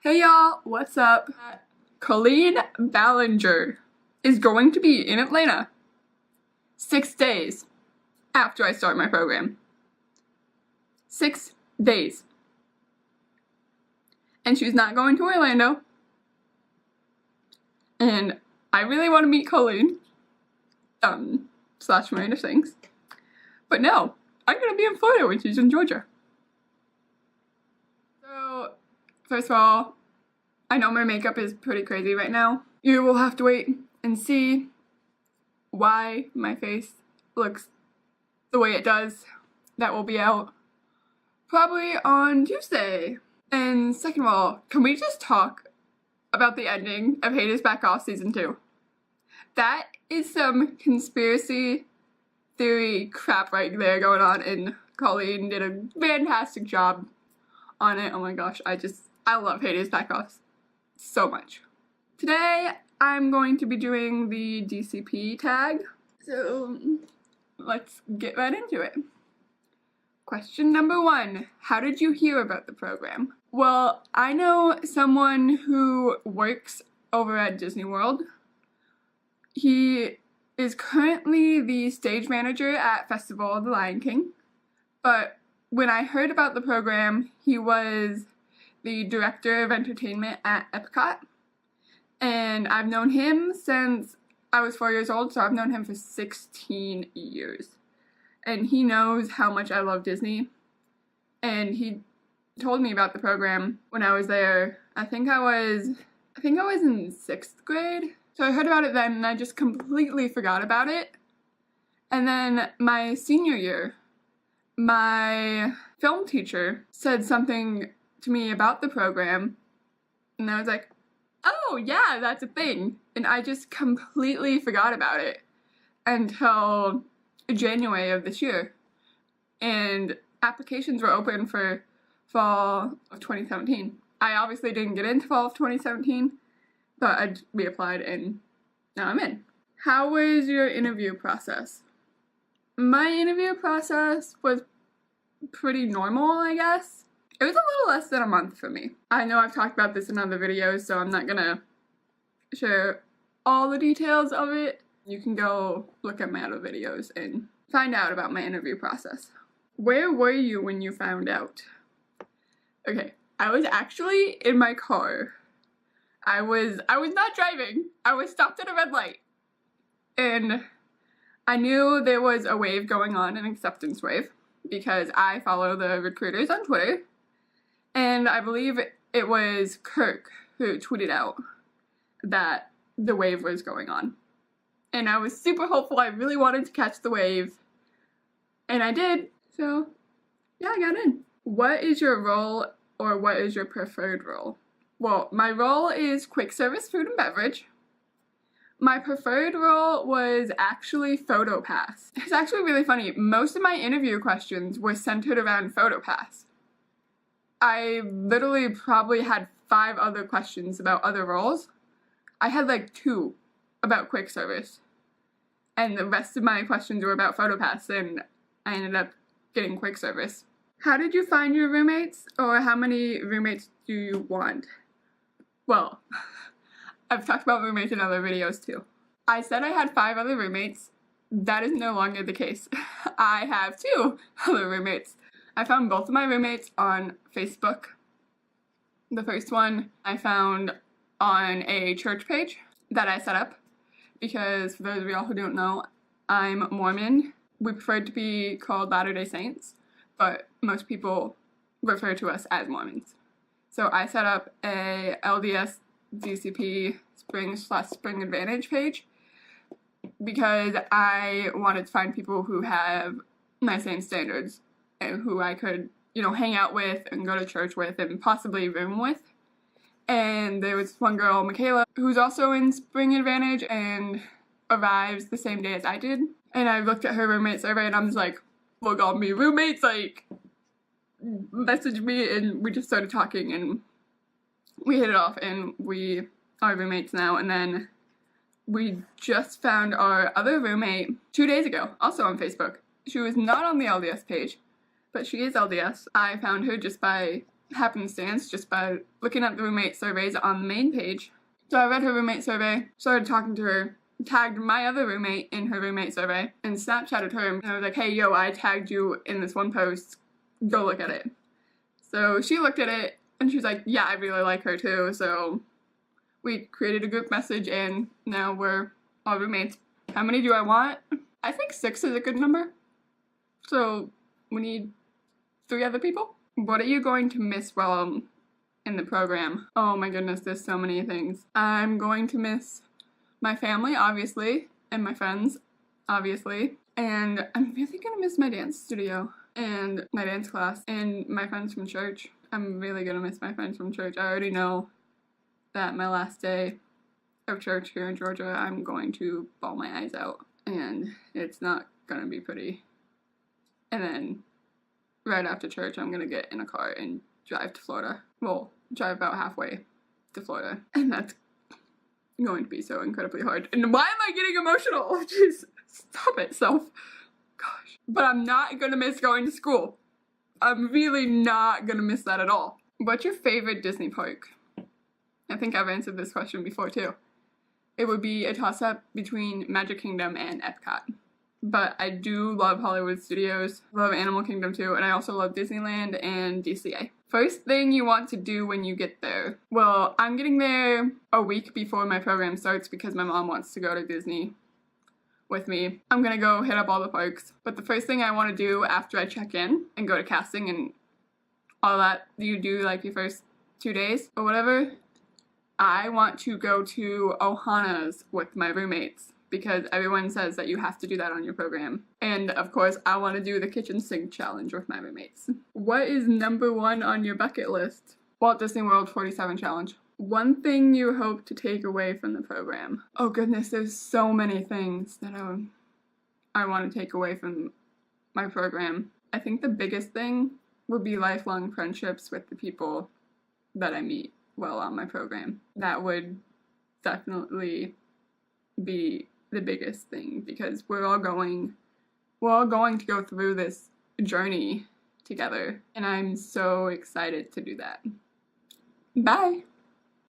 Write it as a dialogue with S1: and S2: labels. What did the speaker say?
S1: Hey y'all, what's up? Colleen Ballinger is going to be in Atlanta 6 days after I start my program. 6 days. And she's not going to Orlando. And I really want to meet Colleen. Slash Miranda Sings. But no, I'm going to be in Florida when she's in Georgia. So, first of all, I know my makeup is pretty crazy right now. You will have to wait and see why my face looks the way it does. That will be out probably on Tuesday. And second of all, can we just talk about the ending of Hate Is Back Off Season 2? That is some conspiracy theory crap right there going on, and Colleen did a fantastic job on it. Oh my gosh, I love Hate Is Back Off so much. Today, I'm going to be doing the DCP tag, so let's get right into it. Question number 1, how did you hear about the program? Well, I know someone who works over at Disney World. He is currently the stage manager at Festival of the Lion King, but when I heard about the program, he was the director of entertainment at Epcot, and I've known him since I was 4 years old, so I've known him for 16 years. And he knows how much I love Disney, and he told me about the program when I was there. I think I was in 6th grade. So I heard about it then, and I just completely forgot about it. And then my senior year, my film teacher said something to me about the program, and I was like, oh yeah, that's a thing. And I just completely forgot about it until January of this year. And applications were open for fall of 2017. I obviously didn't get into fall of 2017, but I reapplied and now I'm in. How was your interview process? My interview process was pretty normal, I guess. It was a little less than a month for me. I know I've talked about this in other videos, so I'm not gonna share all the details of it. You can go look at my other videos and find out about my interview process. Where were you when you found out? Okay, I was actually in my car. I was not driving. I was stopped at a red light. And I knew there was a wave going on, an acceptance wave, because I follow the recruiters on Twitter. And I believe it was Kirk who tweeted out that the wave was going on. And I was super hopeful. I really wanted to catch the wave. And I did. So, yeah, I got in. What is your role, or what is your preferred role? Well, my role is quick service food and beverage. My preferred role was actually PhotoPass. It's actually really funny. Most of my interview questions were centered around PhotoPass. I literally probably had 5 other questions about other roles. I had like 2 about quick service. And the rest of my questions were about PhotoPass, and I ended up getting quick service. How did you find your roommates, or how many roommates do you want? Well, I've talked about roommates in other videos too. I said I had 5 other roommates. That is no longer the case. I have 2 other roommates. I found both of my roommates on Facebook. The first one I found on a church page that I set up, because for those of y'all who don't know, I'm Mormon. We prefer to be called Latter-day Saints, but most people refer to us as Mormons. So I set up a LDS DCP Spring Advantage page because I wanted to find people who have my same standards and who I could, hang out with and go to church with and possibly room with. And there was one girl, Michaela, who's also in Spring Advantage and arrives the same day as I did. And I looked at her roommate survey and I was like, look, I'll be roommates, message me, and we just started talking and we hit it off and we are roommates now. And then we just found our other roommate 2 days ago, also on Facebook. She was not on the LDS page, but she is LDS. I found her just by happenstance just by looking at the roommate surveys on the main page. So I read her roommate survey, started talking to her, tagged my other roommate in her roommate survey, and Snapchatted her, and I was like, hey, yo, I tagged you in this one post, go look at it. So she looked at it, and she was like, yeah, I really like her too, so we created a group message, and now we're all roommates. How many do I want? I think 6 is a good number, so we need 3 other people. What are you going to miss while in the program? Oh my goodness, there's so many things. I'm going to miss my family, obviously, and my friends, obviously, and I'm really gonna miss my dance studio and my dance class and my friends from church. I'm really gonna miss my friends from church. I already know that my last day of church here in Georgia, I'm going to bawl my eyes out, and it's not gonna be pretty. And then right after church, I'm gonna get in a car and drive to Florida. Well, drive about halfway to Florida, and that's going to be so incredibly hard. And why am I getting emotional? Jeez, stop it, self. Gosh. But I'm not gonna miss going to school. I'm really not gonna miss that at all. What's your favorite Disney park? I think I've answered this question before too. It would be a toss-up between Magic Kingdom and Epcot. But I do love Hollywood Studios, love Animal Kingdom too, and I also love Disneyland and DCA. First thing you want to do when you get there. Well, I'm getting there a week before my program starts because my mom wants to go to Disney with me. I'm gonna go hit up all the parks. But the first thing I want to do after I check in and go to casting and all that you do like your first 2 days or whatever, I want to go to Ohana's with my roommates, because everyone says that you have to do that on your program. And of course, I want to do the kitchen sink challenge with my roommates. What is number 1 on your bucket list? Walt Disney World 47 challenge. One thing you hope to take away from the program. Oh goodness, there's so many things that I want to take away from my program. I think the biggest thing would be lifelong friendships with the people that I meet while on my program. That would definitely be the biggest thing, because we're all going to go through this journey together, and I'm so excited to do that. Bye!